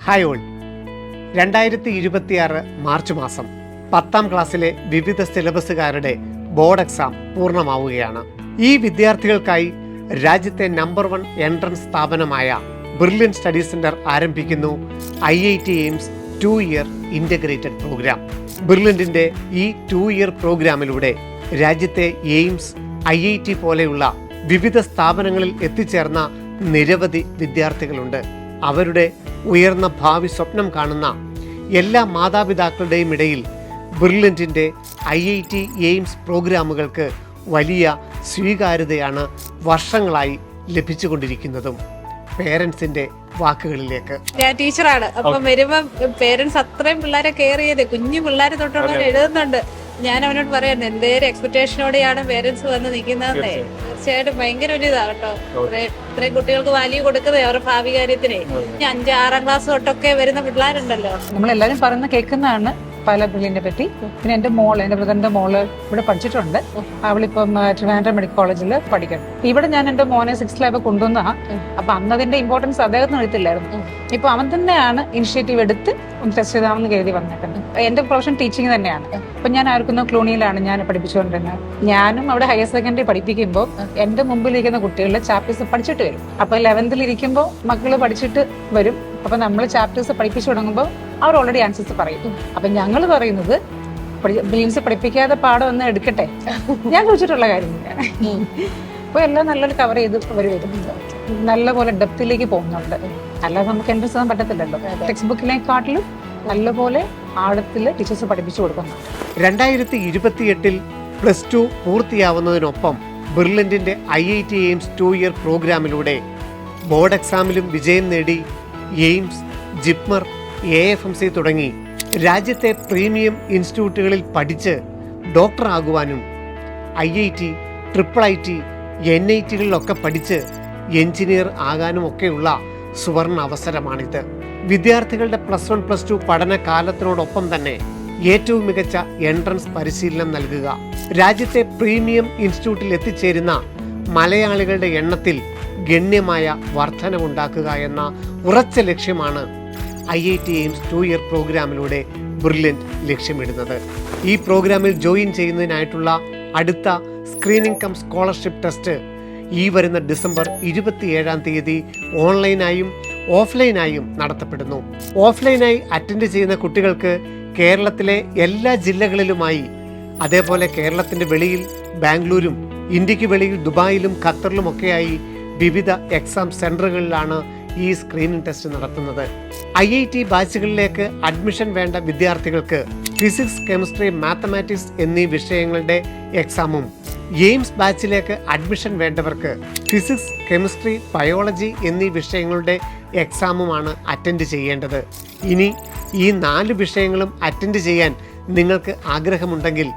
Hi all. 2026 March മാസം 10ാം ക്ലാസ്സിലെ വിവിധ സിലബസുകാരുടെ ബോർഡ് എക്സാം പൂർണ്ണമാവുകയാണ്. ഈ വിദ്യാർത്ഥികൾക്കായി രാജ്യത്തെ നമ്പർ 1 എൻട്രൻസ് സ്ഥാപനമായ ബ്രില്യൻ സ്റ്റഡി സെന്റർ ആരംഭിക്കുന്നു IIT AIIMS 2 year integrated programme. ബ്രില്യൻറ്റിൻ്റെ ഈ 2 ഇയർ പ്രോഗ്രാമിലൂടെ രാജ്യത്തെ എയിംസ്, IIT പോലെയുള്ള വിവിധ സ്ഥാപനങ്ങളിൽ എത്തിച്ചേർന്ന നിരവധി വിദ്യാർത്ഥികളുണ്ട്. അവരുടെ ഉയർന്ന ഭാവി സ്വപ്നം കാണുന്ന എല്ലാ മാതാപിതാക്കളുടെയും ഇടയിൽ ബ്രില്യൻറ്റിൻ്റെ IIT എയിംസ് പ്രോഗ്രാമുകൾക്ക് വലിയ സ്വീകാര്യതയാണ് വർഷങ്ങളായി ലഭിച്ചുകൊണ്ടിരിക്കുന്നതും. പേരൻസിന്റെ വാക്കുകളിലേക്ക്. ഞാൻ ടീച്ചറാണ്. അപ്പം വരുമ്പം പേരൻസ് അത്രയും പിള്ളേരെ കെയർ ചെയ്ത് കുഞ്ഞു പിള്ളേരെ തൊട്ടുള്ളവർ എഴുതുന്നുണ്ട്. ഞാൻ അവനോട് പറയാൻ എന്തേലും എക്സ്പെക്ടേഷനോടെയാണ് പേരൻസ് വന്ന് നിൽക്കുന്നതെന്നേ. തീർച്ചയായിട്ടും ഭയങ്കര ഒരു ഇതാട്ടോ. ഇത്രയും കുട്ടികൾക്ക് വാല്യൂ കൊടുക്കുന്നത് അവരുടെ ഭാവി കാര്യത്തിനെ. 5, 6 ക്ലാസ് തൊട്ടൊക്കെ വരുന്ന പിള്ളേരുണ്ടല്ലോ. നമ്മളെല്ലാരും പറയുന്ന കേൾക്കുന്നതാണ് പല ബ്രില്യനെ പറ്റി. പിന്നെ എൻ്റെ ബ്രദറിന്റെ മോള് ഇവിടെ പഠിച്ചിട്ടുണ്ട്. അവളിപ്പം ട്രിവാൻഡ്രം മെഡിക്കൽ കോളേജിൽ പഠിക്കണം. ഇവിടെ ഞാൻ എൻ്റെ മോനെ 6th ലാബ് കൊണ്ടുവന്ന. അപ്പൊ അന്ന് അതിന്റെ ഇമ്പോർട്ടൻസ് അദ്ദേഹത്തിന് എടുത്തില്ലായിരുന്നു. ഇപ്പൊ അവൻ തന്നെയാണ് ഇനിഷ്യേറ്റീവ് എടുത്ത് ടെസ്റ്റ് ചെയ്താമെന്ന് കരുതി വന്നിട്ടുണ്ട്. എന്റെ പ്രൊഫഷൻ ടീച്ചിങ് തന്നെയാണ്. അപ്പൊ ഞാൻ ആർക്കുന്ന ക്ലൂണിയിലാണ് ഞാൻ പഠിപ്പിച്ചുകൊണ്ടിരുന്നത്. ഞാനും അവിടെ ഹയർ സെക്കൻഡറി പഠിപ്പിക്കുമ്പോൾ എന്റെ മുമ്പിലിരിക്കുന്ന കുട്ടികളുടെ ചാപ്റ്റേഴ്സ് പഠിച്ചിട്ട് വരും. അപ്പൊ 11th ഇരിക്കുമ്പോൾ മക്കള് പഠിച്ചിട്ട് വരും. അപ്പൊ നമ്മൾ ചാപ്റ്റേഴ്സ് പഠിപ്പിച്ചു തുടങ്ങുമ്പോൾ അവർ ഓൾറെഡി ആൻസേഴ്സ് പറയും. അപ്പൊ ഞങ്ങൾ പറയുന്നത് ബ്രില്യൻസ് പഠിപ്പിക്കാതെ പാഠം ഒന്ന് എടുക്കട്ടെ. ഞാൻ ചോദിച്ചിട്ടുള്ള കാര്യമില്ല. അപ്പൊ എല്ലാം നല്ലൊരു കവർ ചെയ്ത് അവർ വരുന്നുണ്ട്. നല്ലപോലെ ഡെപ്തിലേക്ക് പോകുന്നുണ്ട്. അല്ലാതെ നമുക്ക് എൻട്രൻസ് ചെയ്യാൻ പറ്റത്തില്ലല്ലോ. ടെക്സ്റ്റ് ബുക്കിനെക്കാട്ടിലും നല്ലപോലെ ആഴത്തില് ടീച്ചേഴ്സ് പഠിപ്പിച്ചു കൊടുക്കുന്നുണ്ട്. 2028 +2 പൂർത്തിയാവുന്നതിനൊപ്പം ബ്രില്യൻറ്റിന്റെ IIT എയിംസ് 2 ഇയർ പ്രോഗ്രാമിലൂടെ ബോർഡ് എക്സാമിലും വിജയം നേടി എയിംസ്, ജിപ്മർ, AFMC തുടങ്ങി രാജ്യത്തെ പ്രീമിയം ഇൻസ്റ്റിറ്റ്യൂട്ടുകളിൽ പഠിച്ച് ഡോക്ടറാകുവാനും IIT, IIIT, NITകളിലൊക്കെ പഠിച്ച് എഞ്ചിനീയർ ആകാനും ഒക്കെയുള്ള സുവർണ അവസരമാണിത്. വിദ്യാർത്ഥികളുടെ +1, +2 പഠന കാലത്തിനോടൊപ്പം തന്നെ ഏറ്റവും മികച്ച എൻട്രൻസ് പരിശീലനം നൽകുക, രാജ്യത്തെ പ്രീമിയം ഇൻസ്റ്റിറ്റ്യൂട്ടിൽ എത്തിച്ചേരുന്ന മലയാളികളുടെ എണ്ണത്തിൽ ഗണ്യമായ വർധനവുണ്ടാക്കുക എന്ന ഉറച്ച ലക്ഷ്യമാണ് IIT എയിംസ് 2 ഇയർ പ്രോഗ്രാമിലൂടെ ബ്രില്യൻറ്റ് ലക്ഷ്യമിടുന്നത്. ഈ പ്രോഗ്രാമിൽ ജോയിൻ ചെയ്യുന്നതിനായിട്ടുള്ള അടുത്ത സ്ക്രീനിംഗ് കം സ്കോളർഷിപ്പ് ടെസ്റ്റ് ഈ വരുന്ന ഡിസംബർ 27-ാം തീയതി ഓൺലൈനായും ഓഫ്ലൈനായും നടത്തപ്പെടുന്നു. ഓഫ്ലൈനായി അറ്റൻഡ് ചെയ്യുന്ന കുട്ടികൾക്ക് കേരളത്തിലെ എല്ലാ ജില്ലകളിലുമായി, അതേപോലെ കേരളത്തിൻ്റെ വെളിയിൽ ബാംഗ്ലൂരും ഇന്ത്യക്ക് വെളിയിൽ ദുബായിലും ഖത്തറിലുമൊക്കെയായി വിവിധ എക്സാം സെൻറ്ററുകളിലാണ് ഈ സ്ക്രീനിംഗ് ടെസ്റ്റ് നടത്തുന്നത്. IIT ബാച്ചുകളിലേക്ക് അഡ്മിഷൻ വേണ്ട വിദ്യാർത്ഥികൾക്ക് ഫിസിക്സ്, കെമിസ്ട്രി, മാത്തമാറ്റിക്സ് എന്നീ വിഷയങ്ങളുടെ എക്സാമും, എയിംസ് ബാച്ചിലേക്ക് അഡ്മിഷൻ വേണ്ടവർക്ക് ഫിസിക്സ്, കെമിസ്ട്രി, ബയോളജി എന്നീ വിഷയങ്ങളുടെ എക്സാമുമാണ് അറ്റൻഡ് ചെയ്യേണ്ടത്. ഇനി ഈ 4 വിഷയങ്ങളും അറ്റൻഡ് ചെയ്യാൻ നിങ്ങൾക്ക് ആഗ്രഹമുണ്ടെങ്കിൽ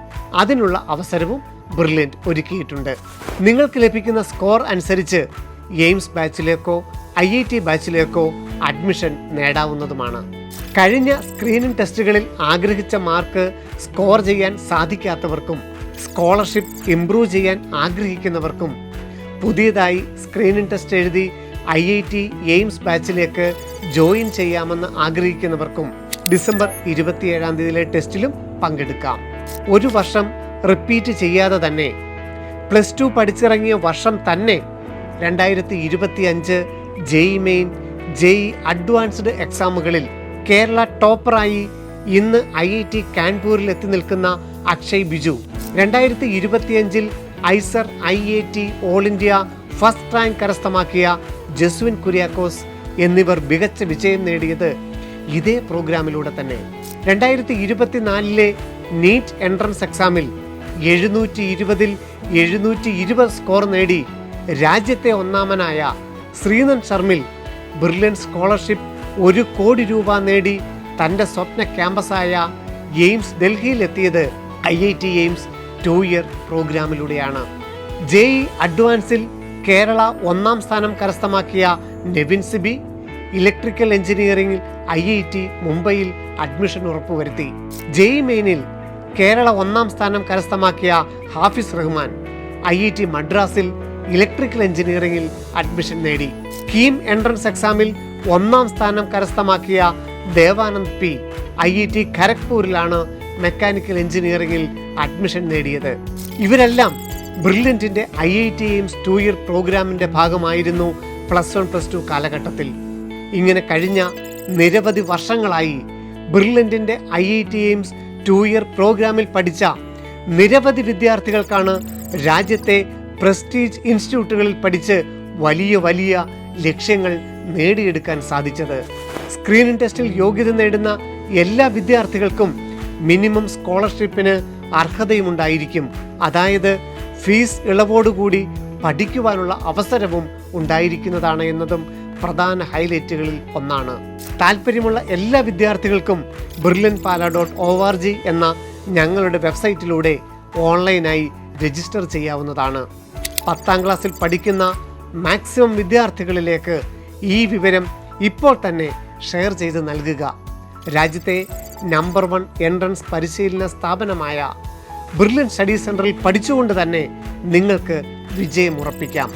അതിനുള്ള അവസരവും ബ്രില്യൻറ്റ് ഒരുക്കിയിട്ടുണ്ട്. നിങ്ങൾക്ക് ലഭിക്കുന്ന സ്കോർ അനുസരിച്ച് എയിംസ് ബാച്ചിലേക്കോ IIT ബാച്ചിലേക്കോ അഡ്മിഷൻ നേടാവുന്നതുമാണ്. കഴിഞ്ഞ സ്ക്രീനിംഗ് ടെസ്റ്റുകളിൽ ആഗ്രഹിച്ച മാർക്ക് സ്കോർ ചെയ്യാൻ സാധിക്കാത്തവർക്കും സ്കോളർഷിപ്പ് ഇംപ്രൂവ് ചെയ്യാൻ ആഗ്രഹിക്കുന്നവർക്കും പുതിയതായി സ്ക്രീനിംഗ് ടെസ്റ്റ് എഴുതി IIT എയിംസ് ബാച്ചിലേക്ക് ജോയിൻ ചെയ്യാമെന്ന് ആഗ്രഹിക്കുന്നവർക്കും ഡിസംബർ 27-ാം തീയതിയിലെ ടെസ്റ്റിലും പങ്കെടുക്കാം. ഒരു വർഷം റിപ്പീറ്റ് ചെയ്യാതെ തന്നെ +2 പഠിച്ചിറങ്ങിയ വർഷം തന്നെ 2025 JEE മെയിൻ, JEE അഡ്വാൻസ്ഡ് എക്സാമുകളിൽ കേരള ടോപ്പറായി ഇന്ന് IIT കാൺപൂരിൽ എത്തി നിൽക്കുന്ന Akshay Biju, 2025 IISER IAT all India first rank കരസ്ഥമാക്കിയ ജസ്വിൻ കുര്യാക്കോസ് എന്നിവർ മികച്ച വിജയം നേടിയത് ഇതേ പ്രോഗ്രാമിലൂടെ തന്നെ. 2024 നീറ്റ് എൻട്രൻസ് എക്സാമിൽ 720-ൽ 720 സ്കോർ നേടി രാജ്യത്തെ ഒന്നാമനായ ശ്രീനൻ ശർമിൽ ബ്രില്യൻ സ്കോളർഷിപ്പ് 1 കോടി രൂപ നേടി തൻ്റെ സ്വപ്ന ക്യാമ്പസായ എയിംസ് ഡൽഹിയിലെത്തിയത് IIT എയിംസ് 2 ഇയർ പ്രോഗ്രാമിലൂടെയാണ്. JEE അഡ്വാൻസിൽ കേരള 1ാം സ്ഥാനം കരസ്ഥമാക്കിയ നെവിൻ സിബി ഇലക്ട്രിക്കൽ എഞ്ചിനീയറിംഗിൽ IIT മുംബൈയിൽ അഡ്മിഷൻ ഉറപ്പുവരുത്തി. JEE മെയിനിൽ കേരള 1ാം സ്ഥാനം കരസ്ഥമാക്കിയ ഹാഫിസ് റഹ്മാൻ IIT മദ്രാസിൽ ഇലക്ട്രിക്കൽ എഞ്ചിനീയറിംഗിൽ അഡ്മിഷൻ നേടി. കീം എൻട്രൻസ് എക്സാമിൽ 1ാം സ്ഥാനം കരസ്ഥമാക്കിയ ദേവാനന്ദ് പി IIT ഖരഗ്പൂരിലാണ് മെക്കാനിക്കൽ എഞ്ചിനീയറിംഗിൽ അഡ്മിഷൻ നേടിയത്. ഇവരെല്ലാം ബ്രില്യൻറ്റിന്റെ IIT എയിംസ് 2 ഇയർ പ്രോഗ്രാമിന്റെ ഭാഗമായിരുന്നു +1 +2 കാലഘട്ടത്തിൽ. ഇങ്ങനെ കഴിഞ്ഞ നിരവധി വർഷങ്ങളായി ബ്രില്യൻറ്റിന്റെ IIT എയിംസ് 2 ഇയർ പ്രോഗ്രാമിൽ പഠിച്ച നിരവധി വിദ്യാർത്ഥികൾക്കാണ് രാജ്യത്തെ പ്രസ്റ്റീജ് ഇൻസ്റ്റിറ്റ്യൂട്ടുകളിൽ പഠിച്ച് വലിയ വലിയ ലക്ഷ്യങ്ങൾ നേടിയെടുക്കാൻ സാധിച്ചത്. സ്ക്രീനിംഗ് ടെസ്റ്റിൽ യോഗ്യത നേടുന്ന എല്ലാ വിദ്യാർത്ഥികൾക്കും മിനിമം സ്കോളർഷിപ്പിന് അർഹതയുമുണ്ടായിരിക്കും. അതായത് ഫീസ് ഇളവോടുകൂടി പഠിക്കുവാനുള്ള അവസരവും ഉണ്ടായിരിക്കുന്നതാണ് എന്നതും പ്രധാന ഹൈലൈറ്റുകളിൽ ഒന്നാണ്. താല്പര്യമുള്ള എല്ലാ വിദ്യാർത്ഥികൾക്കും brilliantpala.org എന്ന ഞങ്ങളുടെ വെബ്സൈറ്റിലൂടെ ഓൺലൈനായി രജിസ്റ്റർ ചെയ്യാവുന്നതാണ്. 10ാം ക്ലാസ്സിൽ പഠിക്കുന്ന മാക്സിമം വിദ്യാർത്ഥികളിലേക്ക് ഈ വിവരം ഇപ്പോൾ തന്നെ ഷെയർ ചെയ്ത് നൽകുക. രാജ്യത്തെ നമ്പർ 1 എൻട്രൻസ് പരിശീലന സ്ഥാപനമായ ബ്രില്യൻറ്റ് സ്റ്റഡി സെൻറ്ററിൽ പഠിച്ചുകൊണ്ട് തന്നെ നിങ്ങൾക്ക് വിജയം ഉറപ്പിക്കാം.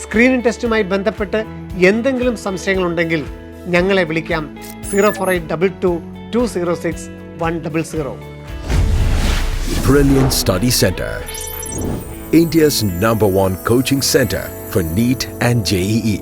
സ്ക്രീനിംഗ് ടെസ്റ്റുമായി ബന്ധപ്പെട്ട് എന്തെങ്കിലും സംശയങ്ങളുണ്ടെങ്കിൽ ഞങ്ങളെ വിളിക്കാം 04822 206 100. Brilliant Study Center, India's #1 coaching center for NEET and JEE.